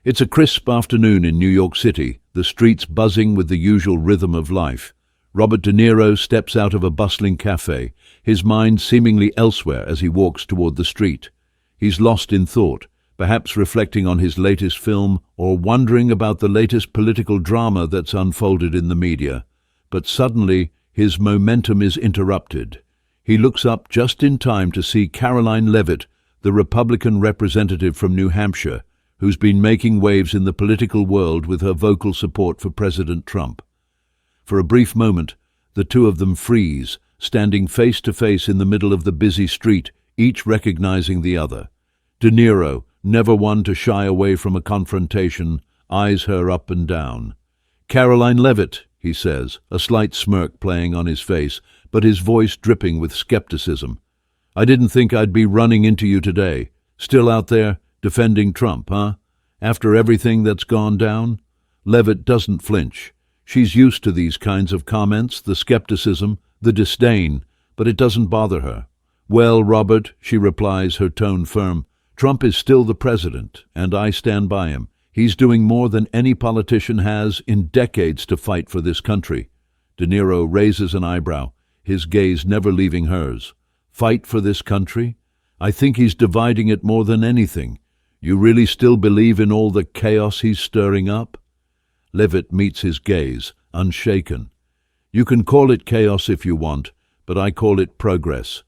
It's a crisp afternoon in New York City, the streets buzzing with the usual rhythm of life. Robert De Niro steps out of a bustling cafe, his mind seemingly elsewhere as he walks toward the street. He's lost in thought, perhaps reflecting on his latest film or wondering about the latest political drama that's unfolded in the media. But suddenly, his momentum is interrupted. He looks up just in time to see Caroline Leavitt, the Republican representative from New Hampshire, who's been making waves in the political world with her vocal support for President Trump. For a brief moment, the two of them freeze, standing face to face in the middle of the busy street, each recognizing the other. De Niro, never one to shy away from a confrontation, eyes her up and down. "Caroline Leavitt," he says, a slight smirk playing on his face, but his voice dripping with skepticism. "I didn't think I'd be running into you today. Still out there, defending Trump, huh? After everything that's gone down?" Leavitt doesn't flinch. She's used to these kinds of comments, the skepticism, the disdain, but it doesn't bother her. "Well, Robert," she replies, her tone firm, "Trump is still the president, and I stand by him. He's doing more than any politician has in decades to fight for this country." De Niro raises an eyebrow, his gaze never leaving hers. "Fight for this country? I think he's dividing it more than anything. You really still believe in all the chaos he's stirring up?" Leavitt meets his gaze, unshaken. "You can call it chaos if you want, but I call it progress.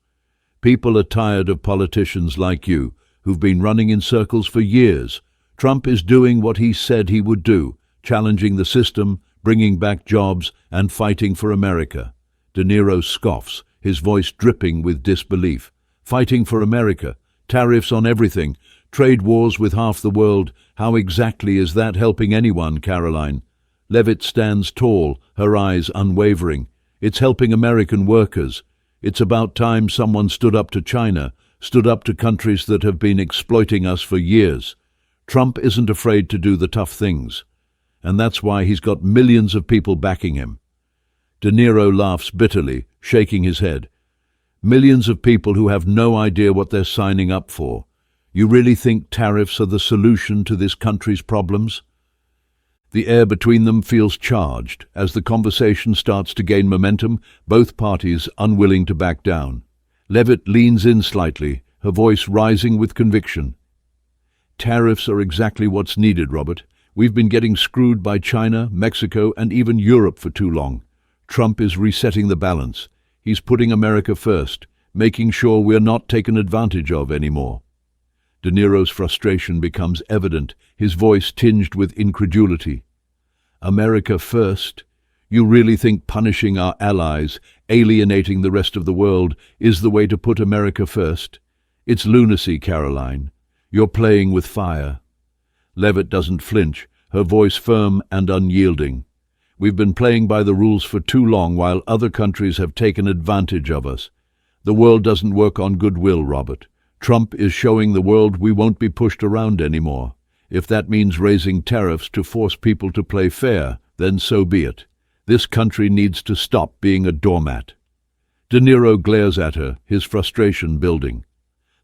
People are tired of politicians like you, who've been running in circles for years. Trump is doing what he said he would do, challenging the system, bringing back jobs, and fighting for America." De Niro scoffs, his voice dripping with disbelief. "Fighting for America, tariffs on everything, trade wars with half the world. How exactly is that helping anyone, Caroline?" Leavitt stands tall, her eyes unwavering. "It's helping American workers. It's about time someone stood up to China, stood up to countries that have been exploiting us for years. Trump isn't afraid to do the tough things, and that's why he's got millions of people backing him." De Niro laughs bitterly, shaking his head. "Millions of people who have no idea what they're signing up for. You really think tariffs are the solution to this country's problems?" The air between them feels charged. As the conversation starts to gain momentum, both parties unwilling to back down. Leavitt leans in slightly, her voice rising with conviction. "Tariffs are exactly what's needed, Robert. We've been getting screwed by China, Mexico, and even Europe for too long. Trump is resetting the balance. He's putting America first, making sure we're not taken advantage of anymore." De Niro's frustration becomes evident, his voice tinged with incredulity. "America first? You really think punishing our allies, alienating the rest of the world, is the way to put America first? It's lunacy, Caroline. You're playing with fire." Leavitt doesn't flinch, her voice firm and unyielding. "We've been playing by the rules for too long while other countries have taken advantage of us. The world doesn't work on goodwill, Robert. Trump is showing the world we won't be pushed around anymore. If that means raising tariffs to force people to play fair, then so be it. This country needs to stop being a doormat." De Niro glares at her, his frustration building.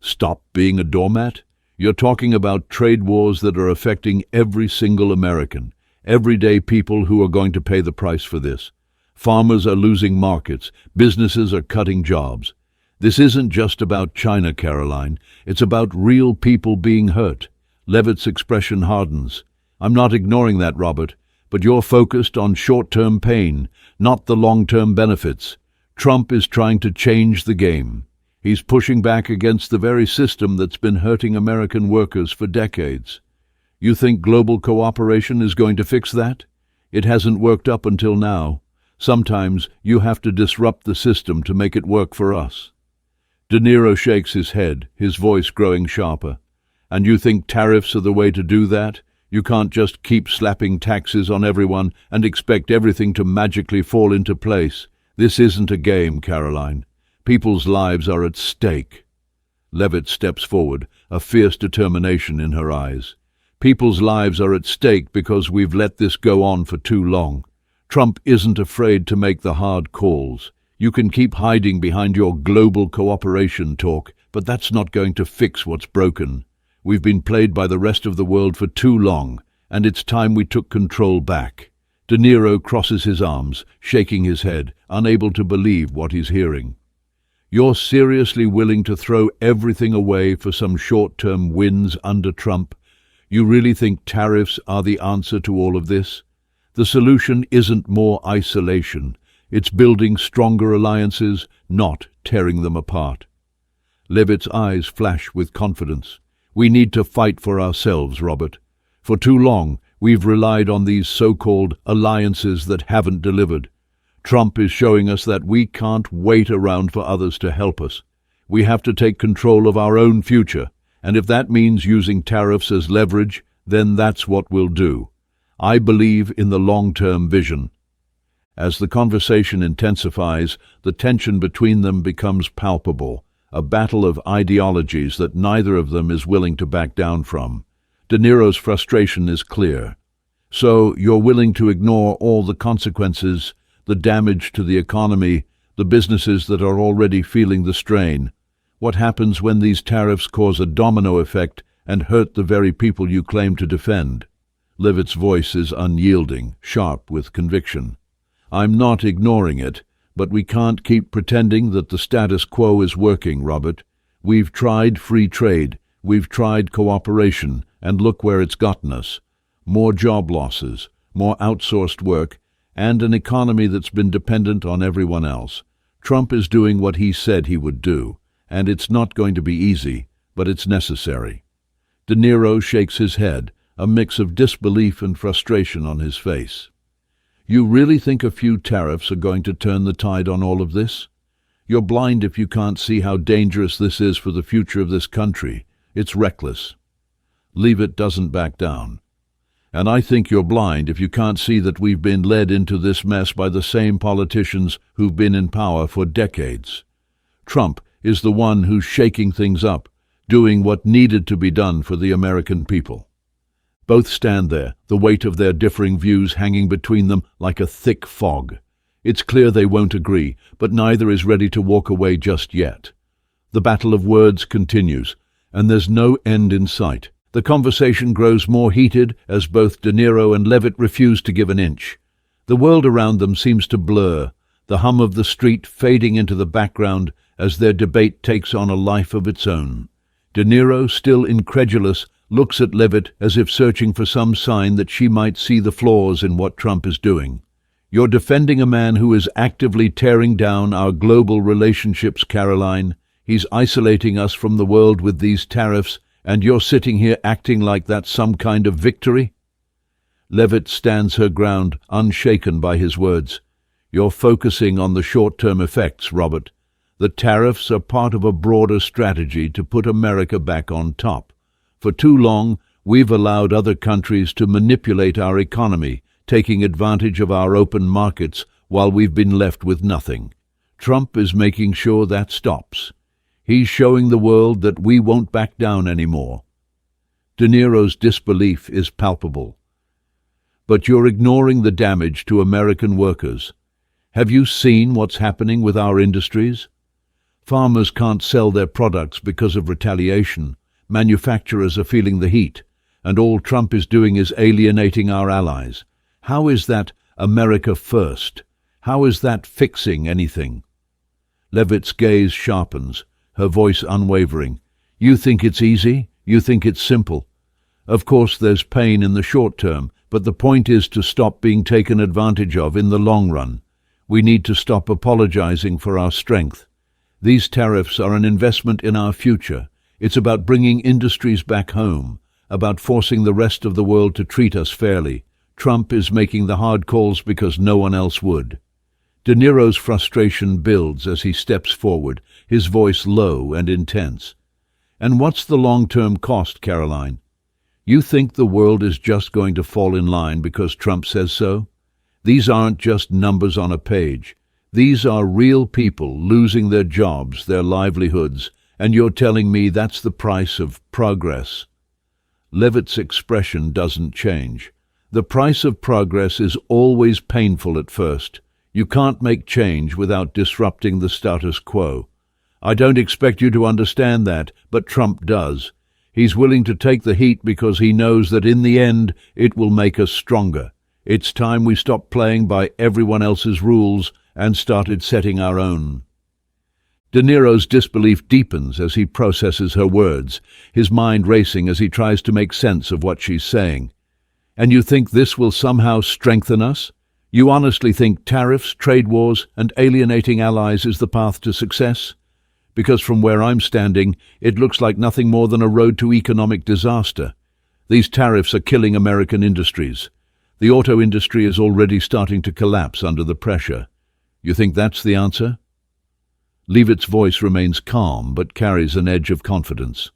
"Stop being a doormat? You're talking about trade wars that are affecting every single American. Everyday people who are going to pay the price for this. Farmers are losing markets. Businesses are cutting jobs. This isn't just about China, Caroline. It's about real people being hurt." Leavitt's expression hardens. "I'm not ignoring that, Robert, but you're focused on short-term pain, not the long-term benefits. Trump is trying to change the game. He's pushing back against the very system that's been hurting American workers for decades. You think global cooperation is going to fix that? It hasn't worked up until now. Sometimes you have to disrupt the system to make it work for us." De Niro shakes his head, his voice growing sharper. "And you think tariffs are the way to do that? You can't just keep slapping taxes on everyone and expect everything to magically fall into place. This isn't a game, Caroline. People's lives are at stake." Leavitt steps forward, a fierce determination in her eyes. "People's lives are at stake because we've let this go on for too long. Trump isn't afraid to make the hard calls. You can keep hiding behind your global cooperation talk, but that's not going to fix what's broken. We've been played by the rest of the world for too long, and it's time we took control back. De Niro crosses his arms, shaking his head, unable to believe what he's hearing. You're seriously willing to throw everything away for some short-term wins under Trump? You really think tariffs are the answer to all of this? The solution isn't more isolation. It's building stronger alliances, not tearing them apart. Leavitt's eyes flash with confidence. We need to fight for ourselves, Robert. For too long, we've relied on these so-called alliances that haven't delivered. Trump is showing us that we can't wait around for others to help us. We have to take control of our own future, and if that means using tariffs as leverage, then that's what we'll do. I believe in the long-term vision. As the conversation intensifies, the tension between them becomes palpable, a battle of ideologies that neither of them is willing to back down from. De Niro's frustration is clear. So you're willing to ignore all the consequences, the damage to the economy, the businesses that are already feeling the strain. What happens when these tariffs cause a domino effect and hurt the very people you claim to defend? Leavitt's voice is unyielding, sharp with conviction. I'm not ignoring it, but we can't keep pretending that the status quo is working, Robert. We've tried free trade, we've tried cooperation, and look where it's gotten us. More job losses, more outsourced work, and an economy that's been dependent on everyone else. Trump is doing what he said he would do, and it's not going to be easy, but it's necessary. De Niro shakes his head, a mix of disbelief and frustration on his face. You really think a few tariffs are going to turn the tide on all of this? You're blind if you can't see how dangerous this is for the future of this country. It's reckless. Leavitt doesn't back down. And I think you're blind if you can't see that we've been led into this mess by the same politicians who've been in power for decades. Trump is the one who's shaking things up, doing what needed to be done for the American people. Both stand there, the weight of their differing views hanging between them like a thick fog. It's clear they won't agree, but neither is ready to walk away just yet. The battle of words continues, and there's no end in sight. The conversation grows more heated as both De Niro and Leavitt refuse to give an inch. The world around them seems to blur, the hum of the street fading into the background as their debate takes on a life of its own. De Niro, still incredulous, looks at Leavitt as if searching for some sign that she might see the flaws in what Trump is doing. You're defending a man who is actively tearing down our global relationships, Caroline. He's isolating us from the world with these tariffs, and you're sitting here acting like that's some kind of victory? Leavitt stands her ground, unshaken by his words. You're focusing on the short-term effects, Robert. The tariffs are part of a broader strategy to put America back on top. For too long, we've allowed other countries to manipulate our economy, taking advantage of our open markets while we've been left with nothing. Trump is making sure that stops. He's showing the world that we won't back down anymore. De Niro's disbelief is palpable. But you're ignoring the damage to American workers. Have you seen what's happening with our industries? Farmers can't sell their products because of retaliation. Manufacturers are feeling the heat, and all Trump is doing is alienating our allies. How is that America first? How is that fixing anything? Leavitt's gaze sharpens, her voice unwavering. You think it's easy? You think it's simple? Of course there's pain in the short term, but the point is to stop being taken advantage of in the long run. We need to stop apologizing for our strength. These tariffs are an investment in our future. It's about bringing industries back home, about forcing the rest of the world to treat us fairly. Trump is making the hard calls because no one else would. De Niro's frustration builds as he steps forward, his voice low and intense. And what's the long-term cost, Caroline? You think the world is just going to fall in line because Trump says so? These aren't just numbers on a page. These are real people losing their jobs, their livelihoods, and you're telling me that's the price of progress? Leavitt's expression doesn't change. The price of progress is always painful at first. You can't make change without disrupting the status quo. I don't expect you to understand that, but Trump does. He's willing to take the heat because he knows that in the end it will make us stronger. It's time we stopped playing by everyone else's rules and started setting our own. De Niro's disbelief deepens as he processes her words, his mind racing as he tries to make sense of what she's saying. And you think this will somehow strengthen us? You honestly think tariffs, trade wars, and alienating allies is the path to success? Because from where I'm standing, it looks like nothing more than a road to economic disaster. These tariffs are killing American industries. The auto industry is already starting to collapse under the pressure. You think that's the answer? Leavitt's voice remains calm but carries an edge of confidence.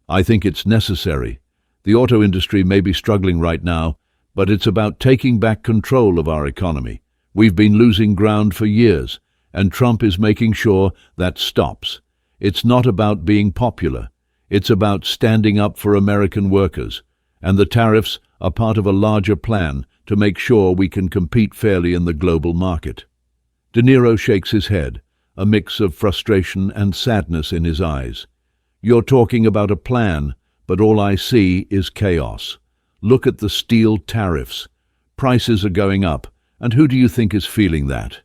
I think it's necessary. The auto industry may be struggling right now, but it's about taking back control of our economy. We've been losing ground for years, and Trump is making sure that stops. It's not about being popular. It's about standing up for American workers, and the tariffs are part of a larger plan to make sure we can compete fairly in the global market. De Niro shakes his head, a mix of frustration and sadness in his eyes. You're talking about a plan, but all I see is chaos. Look at the steel tariffs. Prices are going up, and who do you think is feeling that?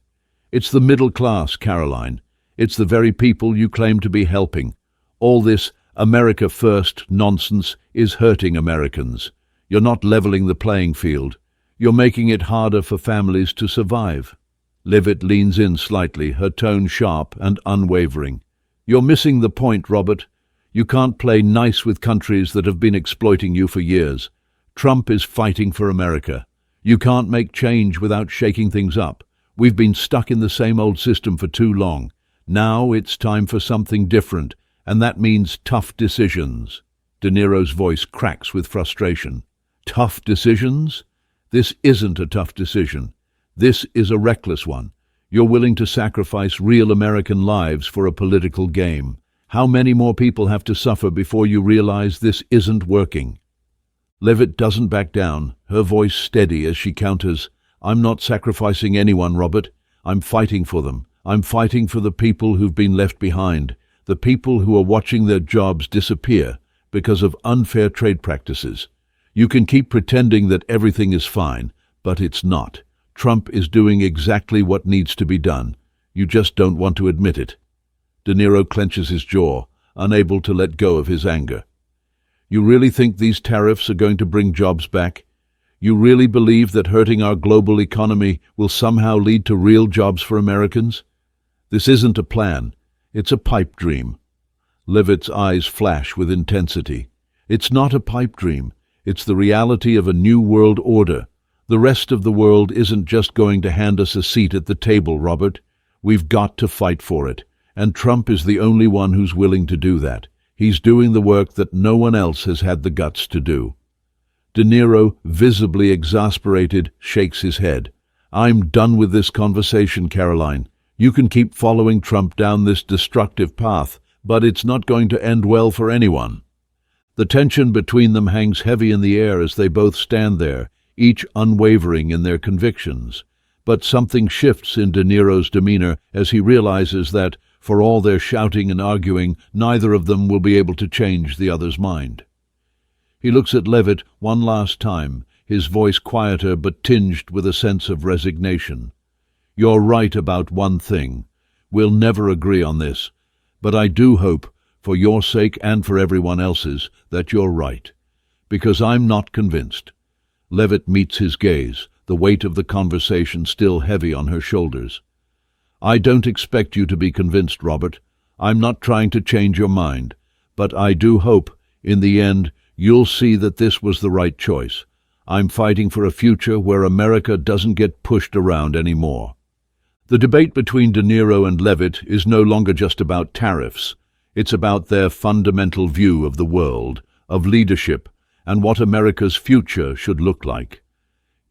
It's the middle class, Caroline. It's the very people you claim to be helping. All this America first nonsense is hurting Americans. You're not leveling the playing field. You're making it harder for families to survive. Leavitt leans in slightly, her tone sharp and unwavering. You're missing the point, Robert. You can't play nice with countries that have been exploiting you for years. Trump is fighting for America. You can't make change without shaking things up. We've been stuck in the same old system for too long. Now it's time for something different, and that means tough decisions. De Niro's voice cracks with frustration. Tough decisions? This isn't a tough decision. This is a reckless one. You're willing to sacrifice real American lives for a political game. How many more people have to suffer before you realize this isn't working? Leavitt doesn't back down, her voice steady as she counters, I'm not sacrificing anyone, Robert. I'm fighting for them. I'm fighting for the people who've been left behind, the people who are watching their jobs disappear because of unfair trade practices. You can keep pretending that everything is fine, but it's not. Trump is doing exactly what needs to be done. You just don't want to admit it. De Niro clenches his jaw, unable to let go of his anger. You really think these tariffs are going to bring jobs back? You really believe that hurting our global economy will somehow lead to real jobs for Americans? This isn't a plan. It's a pipe dream. Leavitt's eyes flash with intensity. It's not a pipe dream. It's the reality of a new world order. The rest of the world isn't just going to hand us a seat at the table, Robert. We've got to fight for it. And Trump is the only one who's willing to do that. He's doing the work that no one else has had the guts to do. De Niro, visibly exasperated, shakes his head. I'm done with this conversation, Caroline. You can keep following Trump down this destructive path, but it's not going to end well for anyone. The tension between them hangs heavy in the air as they both stand there, each unwavering in their convictions. But something shifts in De Niro's demeanor as he realizes that, for all their shouting and arguing, neither of them will be able to change the other's mind. He looks at Leavitt one last time, his voice quieter but tinged with a sense of resignation. You're right about one thing. We'll never agree on this, but I do hope, for your sake and for everyone else's, that you're right, because I'm not convinced. Leavitt meets his gaze, the weight of the conversation still heavy on her shoulders. I don't expect you to be convinced, Robert. I'm not trying to change your mind, but I do hope, in the end, you'll see that this was the right choice. I'm fighting for a future where America doesn't get pushed around anymore. The debate between De Niro and Leavitt is no longer just about tariffs. It's about their fundamental view of the world, of leadership, and what America's future should look like.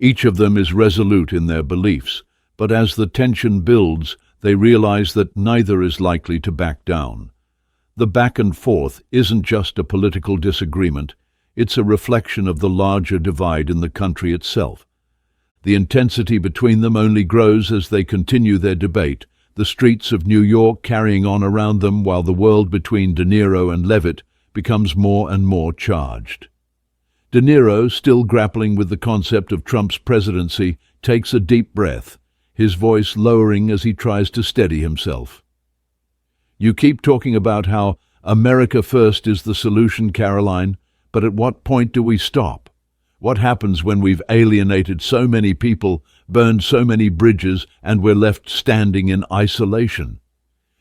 Each of them is resolute in their beliefs, but as the tension builds, they realize that neither is likely to back down. The back and forth isn't just a political disagreement, it's a reflection of the larger divide in the country itself. The intensity between them only grows as they continue their debate, the streets of New York carrying on around them while the world between De Niro and Leavitt becomes more and more charged. De Niro, still grappling with the concept of Trump's presidency, takes a deep breath, his voice lowering as he tries to steady himself. You keep talking about how America first is the solution, Caroline, but at what point do we stop? What happens when we've alienated so many people, burned so many bridges, and we're left standing in isolation?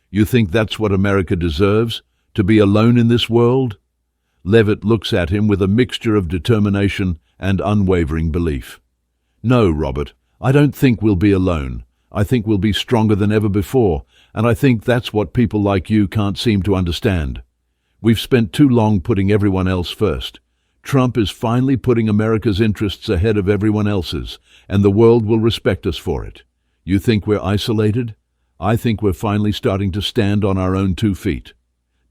You think that's what America deserves? To be alone in this world? Leavitt looks at him with a mixture of determination and unwavering belief. No, Robert, I don't think we'll be alone. I think we'll be stronger than ever before, and I think that's what people like you can't seem to understand. We've spent too long putting everyone else first. Trump is finally putting America's interests ahead of everyone else's, and the world will respect us for it. You think we're isolated? I think we're finally starting to stand on our own 2 feet.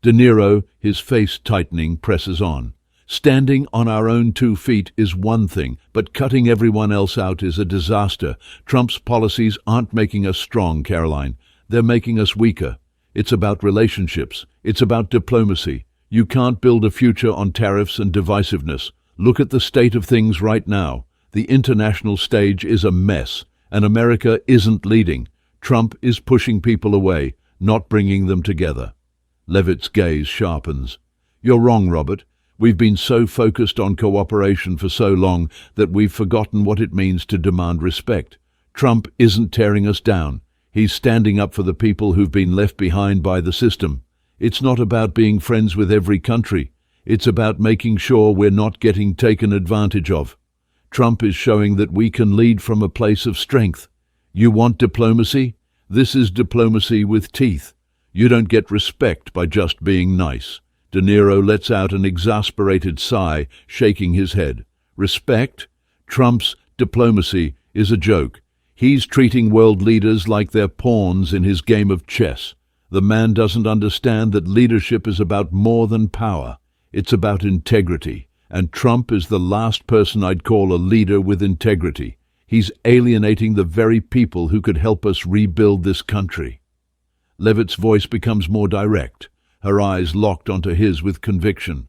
De Niro, his face tightening, presses on. Standing on our own 2 feet is one thing, but cutting everyone else out is a disaster. Trump's policies aren't making us strong, Caroline. They're making us weaker. It's about relationships. It's about diplomacy. You can't build a future on tariffs and divisiveness. Look at the state of things right now. The international stage is a mess, and America isn't leading. Trump is pushing people away, not bringing them together. Leavitt's gaze sharpens. You're wrong, Robert. We've been so focused on cooperation for so long that we've forgotten what it means to demand respect. Trump isn't tearing us down. He's standing up for the people who've been left behind by the system. It's not about being friends with every country. It's about making sure we're not getting taken advantage of. Trump is showing that we can lead from a place of strength. You want diplomacy? This is diplomacy with teeth. You don't get respect by just being nice. De Niro lets out an exasperated sigh, shaking his head. Respect? Trump's diplomacy is a joke. He's treating world leaders like they're pawns in his game of chess. The man doesn't understand that leadership is about more than power. It's about integrity, and Trump is the last person I'd call a leader with integrity. He's alienating the very people who could help us rebuild this country. Leavitt's voice becomes more direct, her eyes locked onto his with conviction.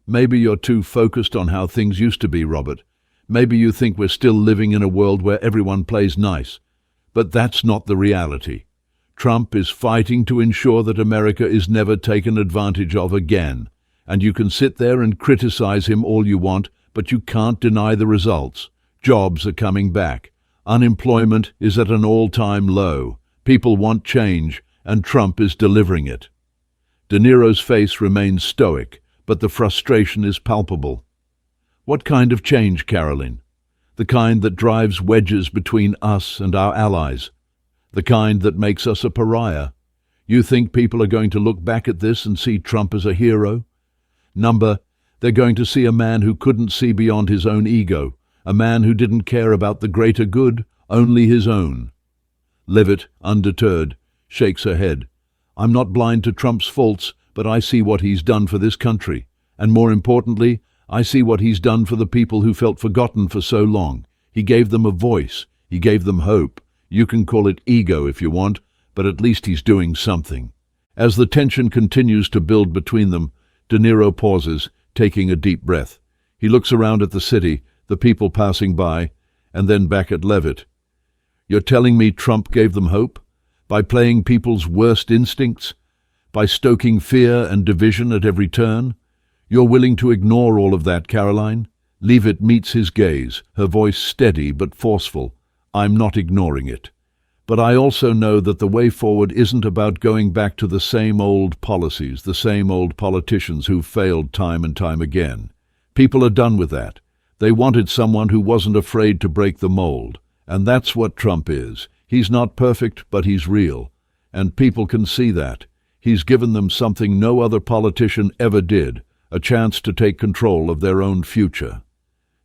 Maybe you're too focused on how things used to be, Robert. Maybe you think we're still living in a world where everyone plays nice. But that's not the reality. Trump is fighting to ensure that America is never taken advantage of again. And you can sit there and criticize him all you want, but you can't deny the results. Jobs are coming back. Unemployment is at an all-time low. People want change, and Trump is delivering it. De Niro's face remains stoic, but the frustration is palpable. What kind of change, Caroline? The kind that drives wedges between us and our allies. The kind that makes us a pariah. You think people are going to look back at this and see Trump as a hero? They're going to see a man who couldn't see beyond his own ego, a man who didn't care about the greater good, only his own. Leavitt, undeterred, shakes her head. I'm not blind to Trump's faults, but I see what he's done for this country. And more importantly, I see what he's done for the people who felt forgotten for so long. He gave them a voice. He gave them hope. You can call it ego if you want, but at least he's doing something. As the tension continues to build between them, De Niro pauses, taking a deep breath. He looks around at the city, the people passing by, and then back at Leavitt. You're telling me Trump gave them hope? By playing people's worst instincts? By stoking fear and division at every turn? You're willing to ignore all of that, Caroline? Leavitt meets his gaze, her voice steady but forceful. I'm not ignoring it. But I also know that the way forward isn't about going back to the same old policies, the same old politicians who've failed time and time again. People are done with that. They wanted someone who wasn't afraid to break the mold. And that's what Trump is. He's not perfect, but he's real. And people can see that. He's given them something no other politician ever did, a chance to take control of their own future.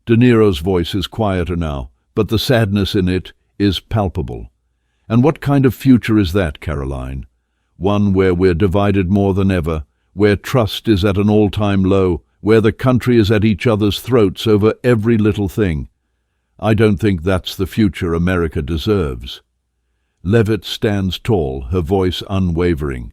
De Niro's voice is quieter now, but the sadness in it is palpable. And what kind of future is that, Caroline? One where we're divided more than ever, where trust is at an all-time low, where the country is at each other's throats over every little thing. I don't think that's the future America deserves. Leavitt stands tall, her voice unwavering.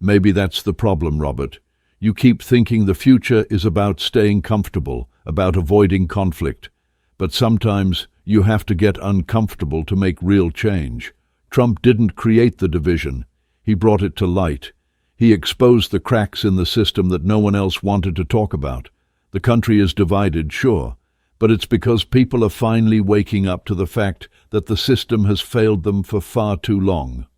Maybe that's the problem, Robert. You keep thinking the future is about staying comfortable, about avoiding conflict. But sometimes you have to get uncomfortable to make real change. Trump didn't create the division. He brought it to light. He exposed the cracks in the system that no one else wanted to talk about. The country is divided, sure, but it's because people are finally waking up to the fact that the system has failed them for far too long.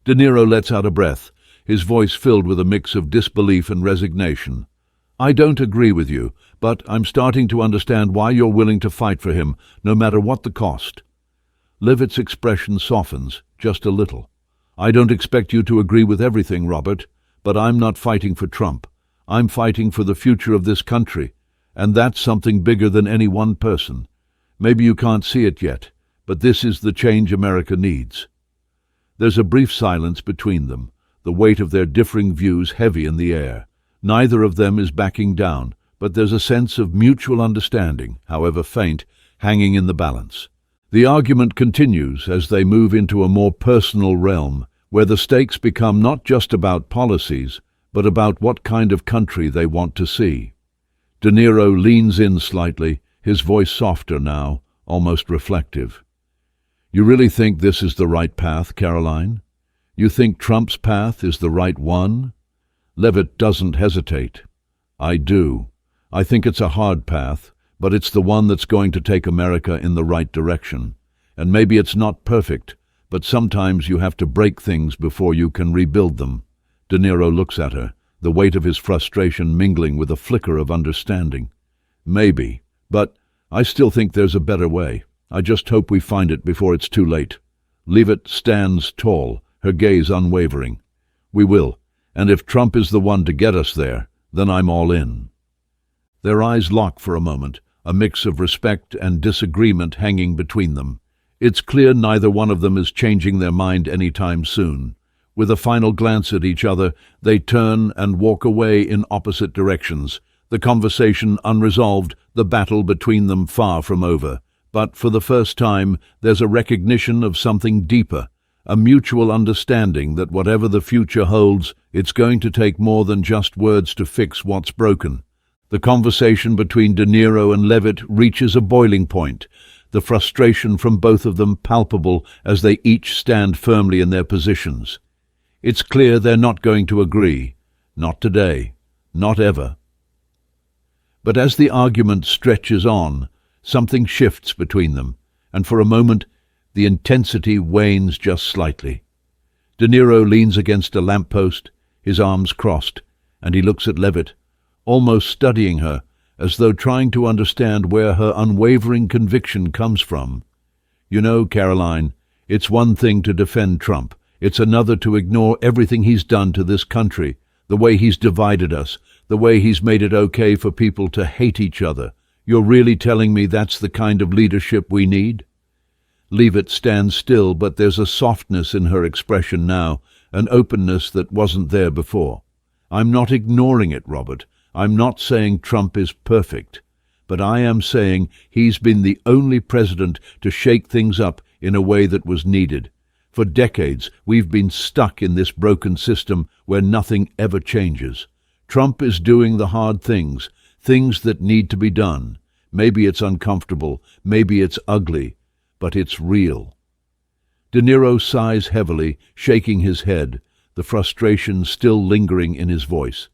De Niro lets out a breath, his voice filled with a mix of disbelief and resignation. I don't agree with you, but I'm starting to understand why you're willing to fight for him, no matter what the cost. Leavitt's expression softens, just a little. I don't expect you to agree with everything, Robert, but I'm not fighting for Trump. I'm fighting for the future of this country, and that's something bigger than any one person. Maybe you can't see it yet, but this is the change America needs. There's a brief silence between them, the weight of their differing views heavy in the air. Neither of them is backing down, but there's a sense of mutual understanding, however faint, hanging in the balance. The argument continues as they move into a more personal realm, where the stakes become not just about policies, but about what kind of country they want to see. De Niro leans in slightly, his voice softer now, almost reflective. You really think this is the right path, Caroline? You think Trump's path is the right one? Leavitt doesn't hesitate. I do. I think it's a hard path, but it's the one that's going to take America in the right direction. And maybe it's not perfect, but sometimes you have to break things before you can rebuild them. De Niro looks at her, the weight of his frustration mingling with a flicker of understanding. Maybe, but I still think there's a better way. I just hope we find it before it's too late. Leavitt stands tall, her gaze unwavering. We will, and if Trump is the one to get us there, then I'm all in. Their eyes lock for a moment, a mix of respect and disagreement hanging between them. It's clear neither one of them is changing their mind anytime soon. With a final glance at each other, they turn and walk away in opposite directions, the conversation unresolved, the battle between them far from over. But for the first time, there's a recognition of something deeper, a mutual understanding that whatever the future holds, it's going to take more than just words to fix what's broken. The conversation between De Niro and Leavitt reaches a boiling point, the frustration from both of them palpable as they each stand firmly in their positions. It's clear they're not going to agree. Not today. Not ever. But as the argument stretches on, something shifts between them, and for a moment, the intensity wanes just slightly. De Niro leans against a lamppost, his arms crossed, and he looks at Leavitt, almost studying her, as though trying to understand where her unwavering conviction comes from. You know, Caroline, it's one thing to defend Trump. It's another to ignore everything he's done to this country, the way he's divided us, the way he's made it okay for people to hate each other. You're really telling me that's the kind of leadership we need? Leavitt stands still, but there's a softness in her expression now, an openness that wasn't there before. I'm not ignoring it, Robert. I'm not saying Trump is perfect, but I am saying he's been the only president to shake things up in a way that was needed. For decades, we've been stuck in this broken system where nothing ever changes. Trump is doing the hard things, things that need to be done. Maybe it's uncomfortable, maybe it's ugly, but it's real. De Niro sighs heavily, shaking his head, the frustration still lingering in his voice.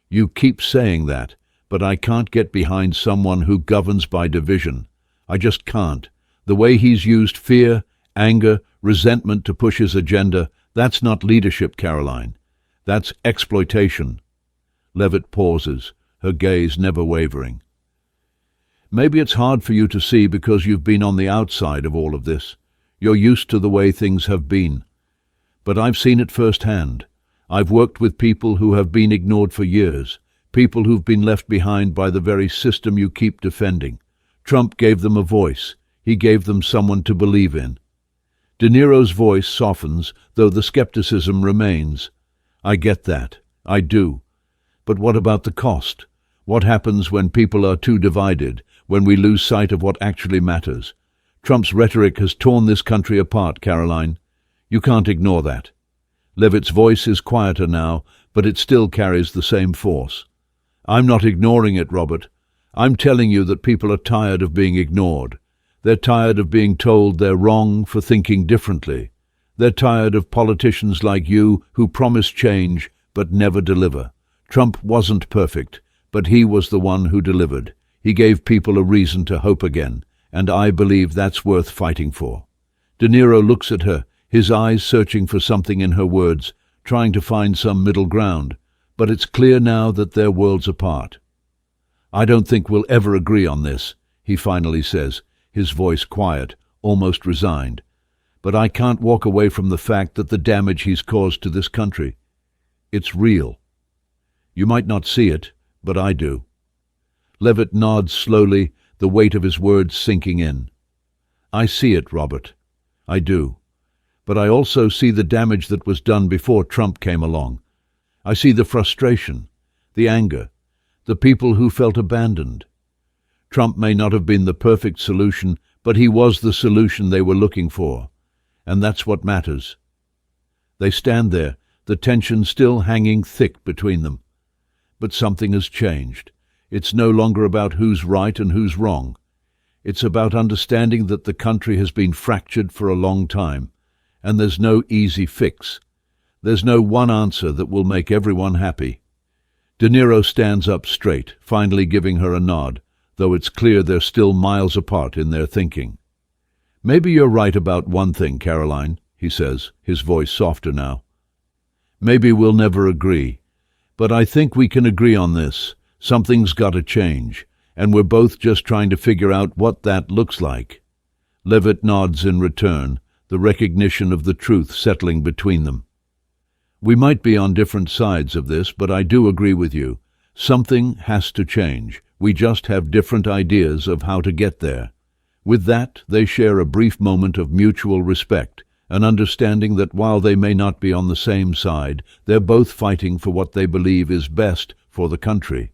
You keep saying that, but I can't get behind someone who governs by division. I just can't. The way he's used fear, anger, resentment to push his agenda, that's not leadership, Caroline. That's exploitation. Leavitt pauses, her gaze never wavering. Maybe it's hard for you to see because you've been on the outside of all of this. You're used to the way things have been. But I've seen it firsthand. I've worked with people who have been ignored for years, people who've been left behind by the very system you keep defending. Trump gave them a voice. He gave them someone to believe in. De Niro's voice softens, though the skepticism remains. I get that. I do. But what about the cost? What happens when people are too divided, when we lose sight of what actually matters? Trump's rhetoric has torn this country apart, Caroline. You can't ignore that. Leavitt's voice is quieter now, but it still carries the same force. I'm not ignoring it, Robert. I'm telling you that people are tired of being ignored. They're tired of being told they're wrong for thinking differently. They're tired of politicians like you who promise change but never deliver. Trump wasn't perfect, but he was the one who delivered. He gave people a reason to hope again, and I believe that's worth fighting for. De Niro looks at her, his eyes searching for something in her words, trying to find some middle ground, but it's clear now that they're worlds apart. I don't think we'll ever agree on this, he finally says, his voice quiet, almost resigned. But I can't walk away from the fact that the damage he's caused to this country, it's real. You might not see it, but I do. Leavitt nods slowly, the weight of his words sinking in. I see it, Robert. I do. But I also see the damage that was done before Trump came along. I see the frustration, the anger, the people who felt abandoned. Trump may not have been the perfect solution, but he was the solution they were looking for. And that's what matters. They stand there, the tension still hanging thick between them. But something has changed. It's no longer about who's right and who's wrong. It's about understanding that the country has been fractured for a long time, and there's no easy fix. There's no one answer that will make everyone happy. De Niro stands up straight, finally giving her a nod, though it's clear they're still miles apart in their thinking. Maybe you're right about one thing, Caroline, he says, his voice softer now. Maybe we'll never agree, but I think we can agree on this. Something's got to change, and we're both just trying to figure out what that looks like. Leavitt nods in return, the recognition of the truth settling between them. We might be on different sides of this, but I do agree with you. Something has to change. We just have different ideas of how to get there. With that, they share a brief moment of mutual respect, an understanding that while they may not be on the same side, they're both fighting for what they believe is best for the country.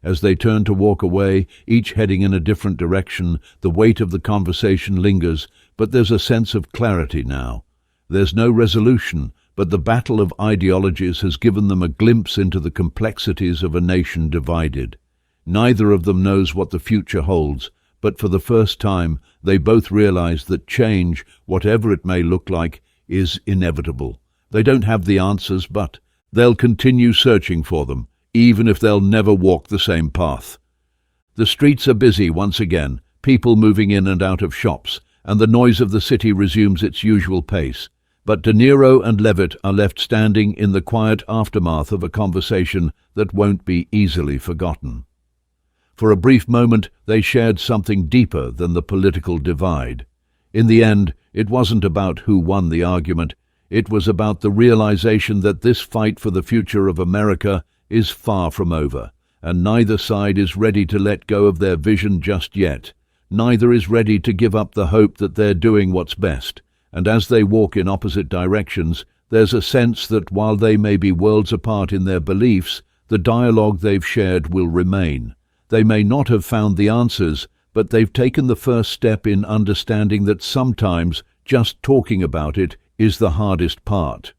As they turn to walk away, each heading in a different direction, the weight of the conversation lingers, but there's a sense of clarity now. There's no resolution, but the battle of ideologies has given them a glimpse into the complexities of a nation divided. Neither of them knows what the future holds, but for the first time they both realize that change, whatever it may look like, is inevitable. They don't have the answers, but they'll continue searching for them, even if they'll never walk the same path. The streets are busy once again, people moving in and out of shops, and the noise of the city resumes its usual pace. But De Niro and Leavitt are left standing in the quiet aftermath of a conversation that won't be easily forgotten. For a brief moment, they shared something deeper than the political divide. In the end, it wasn't about who won the argument. It was about the realization that this fight for the future of America is far from over, and neither side is ready to let go of their vision just yet. Neither is ready to give up the hope that they're doing what's best. And as they walk in opposite directions, there's a sense that while they may be worlds apart in their beliefs, the dialogue they've shared will remain. They may not have found the answers, but they've taken the first step in understanding that sometimes just talking about it is the hardest part.